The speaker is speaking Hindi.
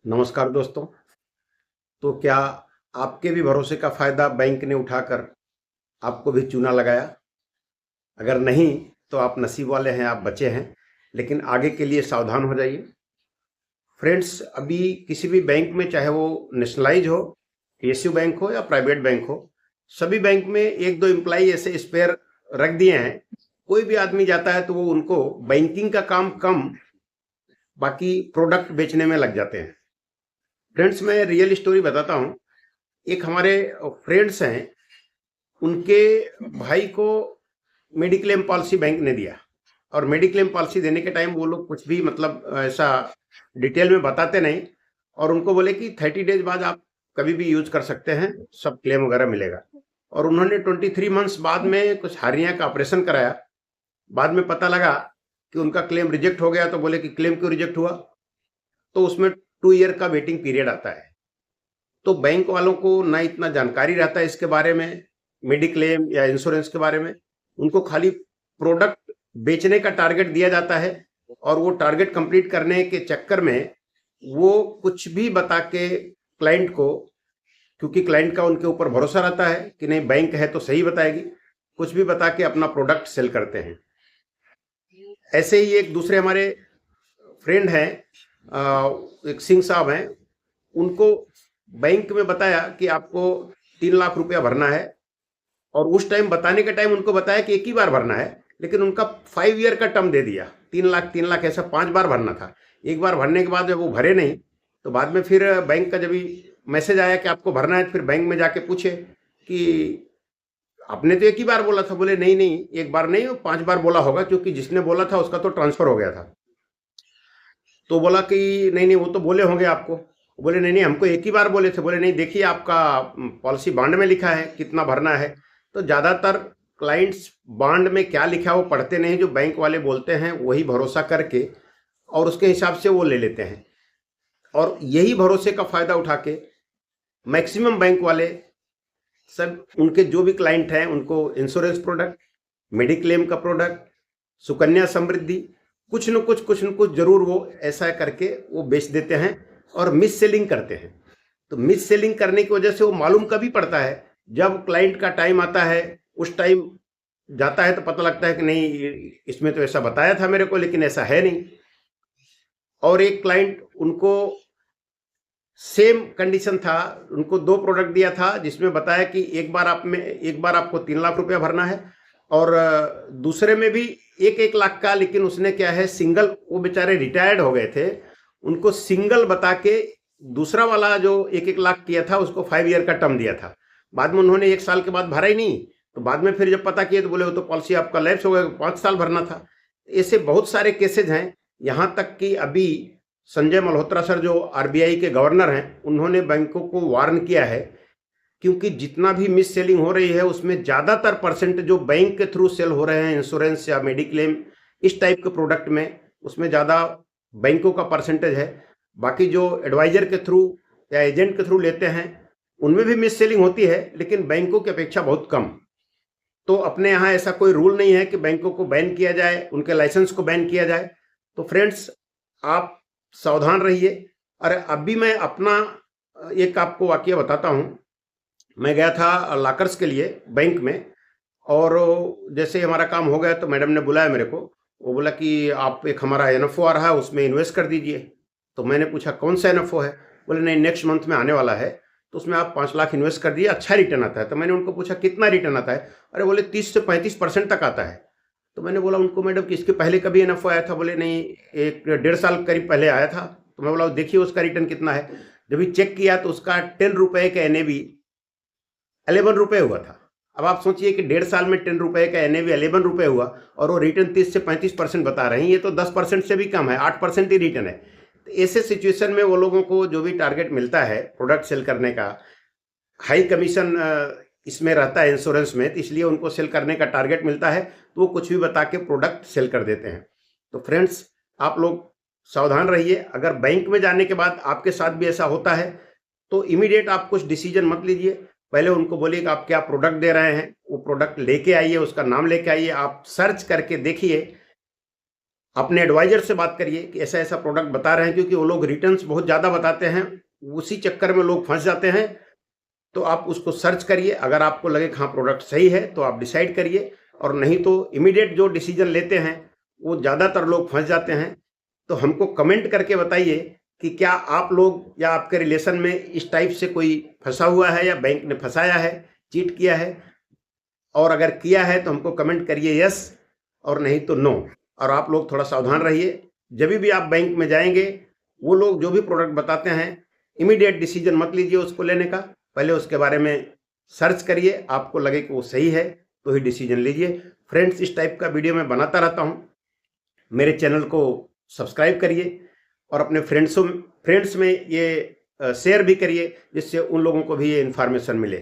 नमस्कार दोस्तों। तो क्या आपके भी भरोसे का फायदा बैंक ने उठाकर आपको भी चूना लगाया? अगर नहीं तो आप नसीब वाले हैं, आप बचे हैं। लेकिन आगे के लिए सावधान हो जाइए फ्रेंड्स। अभी किसी भी बैंक में, चाहे वो नेशनलाइज हो, पीएसयू बैंक हो या प्राइवेट बैंक हो, सभी बैंक में एक दो एम्प्लाई ऐसे स्पेयर रख दिए हैं। कोई भी आदमी जाता है तो वो उनको बैंकिंग का काम कम, बाकी प्रोडक्ट बेचने में लग जाते हैं। फ्रेंड्स, मैं रियल स्टोरी बताता हूँ। एक हमारे फ्रेंड्स हैं, उनके भाई को मेडिक्लेम पॉलिसी बैंक ने दिया। और मेडिक्लेम पॉलिसी देने के टाइम वो लोग कुछ भी मतलब ऐसा डिटेल में बताते नहीं, और उनको बोले कि 30 डेज बाद आप कभी भी यूज कर सकते हैं, सब क्लेम वगैरह मिलेगा। और उन्होंने 23 मंथ्स बाद में कुछ हार्निया का ऑपरेशन कराया। बाद में पता लगा कि उनका क्लेम रिजेक्ट हो गया। तो बोले कि क्लेम क्यों रिजेक्ट हुआ? तो उसमें 2 ईयर का वेटिंग पीरियड आता है। तो बैंक वालों को ना इतना जानकारी रहता है इसके बारे में, मेडिक्लेम या इंश्योरेंस के बारे में। उनको खाली प्रोडक्ट बेचने का टारगेट दिया जाता है, और वो टारगेट कंप्लीट करने के चक्कर में वो कुछ भी बता के क्लाइंट को, क्योंकि क्लाइंट का उनके ऊपर भरोसा रहता है कि नहीं बैंक है तो सही बताएगी, कुछ भी बता के अपना प्रोडक्ट सेल करते हैं। ऐसे ही एक दूसरे हमारे फ्रेंड हैं, एक सिंह साहब हैं। उनको बैंक में बताया कि आपको 3 लाख रुपया भरना है, और उस टाइम बताने के टाइम उनको बताया कि एक ही बार भरना है, लेकिन उनका 5 ईयर का टर्म दे दिया। 3 लाख 3 लाख ऐसा 5 बार भरना था। एक बार भरने के बाद जब वो भरे नहीं, तो बाद में फिर बैंक का जब मैसेज आया कि आपको भरना है, तो फिर बैंक में जाके पूछे कि आपने तो एक ही बार बोला था। बोले नहीं नहीं, एक बार नहीं, वो 5 बार बोला होगा, क्योंकि जिसने बोला था उसका तो ट्रांसफर हो गया था। तो बोला कि नहीं नहीं, वो तो बोले होंगे आपको। बोले नहीं नहीं, हमको एक ही बार बोले थे। बोले नहीं, देखिए आपका पॉलिसी बॉन्ड में लिखा है कितना भरना है। तो ज़्यादातर क्लाइंट्स बॉन्ड में क्या लिखा है वो पढ़ते नहीं, जो बैंक वाले बोलते हैं वही भरोसा करके और उसके हिसाब से वो ले लेते हैं। और यही भरोसे का फ़ायदा उठा के मैक्सिमम बैंक वाले, सब उनके जो भी क्लाइंट हैं, उनको इंश्योरेंस प्रोडक्ट, मेडिक्लेम का प्रोडक्ट, सुकन्या समृद्धि, कुछ न कुछ जरूर वो ऐसा करके वो बेच देते हैं और मिस सेलिंग करते हैं। तो मिस सेलिंग करने की वजह से वो मालूम कभी पड़ता है जब क्लाइंट का टाइम आता है। उस टाइम जाता है तो पता लगता है कि नहीं, इसमें तो ऐसा बताया था मेरे को, लेकिन ऐसा है नहीं। और एक क्लाइंट, उनको सेम कंडीशन था, उनको दो प्रोडक्ट दिया था जिसमें बताया कि एक बार आपको 3 लाख रुपया भरना है, और दूसरे में भी 1-1 लाख का। लेकिन उसने क्या है, सिंगल, वो बेचारे रिटायर्ड हो गए थे, उनको सिंगल बता के दूसरा वाला जो 1-1 लाख किया था उसको 5 ईयर का टर्म दिया था। बाद में उन्होंने 1 साल के बाद भरा ही नहीं। तो बाद में फिर जब पता किया तो बोले वो तो पॉलिसी आपका लैप्स हो गया, 5 साल भरना था। ऐसे बहुत सारे केसेज हैं। यहाँ तक कि अभी संजय मल्होत्रा सर, जो आरबीआई के गवर्नर हैं, उन्होंने बैंकों को वार्न किया है, क्योंकि जितना भी मिस सेलिंग हो रही है उसमें ज़्यादातर परसेंट जो बैंक के थ्रू सेल हो रहे हैं, इंश्योरेंस या मेडिक्लेम इस टाइप के प्रोडक्ट में, उसमें ज़्यादा बैंकों का परसेंटेज है। बाकी जो एडवाइजर के थ्रू या एजेंट के थ्रू लेते हैं उनमें भी मिस सेलिंग होती है, लेकिन बैंकों की अपेक्षा बहुत कम। तो अपने यहाँ ऐसा कोई रूल नहीं है कि बैंकों को बैन किया जाए, उनके लाइसेंस को बैन किया जाए। तो फ्रेंड्स, आप सावधान रहिए। और अभी मैं अपना एक आपको वाकया बताता हूँ। मैं गया था लॉकर्स के लिए बैंक में, और जैसे हमारा काम हो गया तो मैडम ने बुलाया मेरे को। वो बोला कि आप, एक हमारा एनएफओ आ रहा है उसमें इन्वेस्ट कर दीजिए। तो मैंने पूछा कौन सा एनएफओ है? बोले नहीं, नेक्स्ट मंथ में आने वाला है, तो उसमें आप 5 लाख इन्वेस्ट कर दिए, अच्छा रिटर्न आता है। तो मैंने उनको पूछा कितना रिटर्न आता है? अरे बोले 30 से 35% तक आता है। तो मैंने बोला उनको, मैडम कि इसके पहले कभी एनएफओ आया था? बोले नहीं, 1-1.5 साल करीब पहले आया था। तो मैं बोला देखिए उसका रिटर्न कितना है। जब भी चेक किया तो उसका 10 रुपए का एनएवी 11 रुपए हुआ था। अब आप सोचिए कि 1.5 साल में 10 रुपए का एनएवी 11 रुपए हुआ, और वो रिटर्न 30 से 35% बता रहे हैं। ये तो 10% से भी कम है, 8% ही रिटर्न है। तो ऐसे सिचुएशन में वो लोगों को जो भी टारगेट मिलता है प्रोडक्ट सेल करने का, हाई कमीशन इसमें रहता है इंश्योरेंस में, तो इसलिए उनको सेल करने का टारगेट मिलता है, तो वो कुछ भी बता के प्रोडक्ट सेल कर देते हैं। तो फ्रेंड्स, आप लोग सावधान रहिए। अगर बैंक में जाने के बाद आपके साथ भी ऐसा होता है तो इमीडिएट आप कुछ डिसीजन मत लीजिए। पहले उनको बोलिए कि आप क्या प्रोडक्ट दे रहे हैं, वो प्रोडक्ट लेके आइए, उसका नाम लेके आइए, आप सर्च करके देखिए अपने एडवाइजर से बात करिए कि ऐसा ऐसा प्रोडक्ट बता रहे हैं, क्योंकि वो लोग रिटर्न्स बहुत ज़्यादा बताते हैं, उसी चक्कर में लोग फंस जाते हैं। तो आप उसको सर्च करिए, अगर आपको लगे कि हाँ प्रोडक्ट सही है तो आप डिसाइड करिए, और नहीं तो इमीडिएट जो डिसीजन लेते हैं वो ज़्यादातर लोग फंस जाते हैं। तो हमको कमेंट करके बताइए कि क्या आप लोग या आपके रिलेशन में इस टाइप से कोई फंसा हुआ है या बैंक ने फंसाया है, चीट किया है, और अगर किया है तो हमको कमेंट करिए यस, और नहीं तो नो। और आप लोग थोड़ा सावधान रहिए, जब भी आप बैंक में जाएंगे वो लोग जो भी प्रोडक्ट बताते हैं इमीडिएट डिसीजन मत लीजिए उसको लेने का, पहले उसके बारे में सर्च करिए, आपको लगे कि वो सही है तो ही डिसीजन लीजिए। फ्रेंड्स, इस टाइप का वीडियो मैं बनाता रहता हूँ, मेरे चैनल को सब्सक्राइब करिए और अपने फ्रेंड्स में ये शेयर भी करिए, जिससे उन लोगों को भी ये इन्फॉर्मेशन मिले।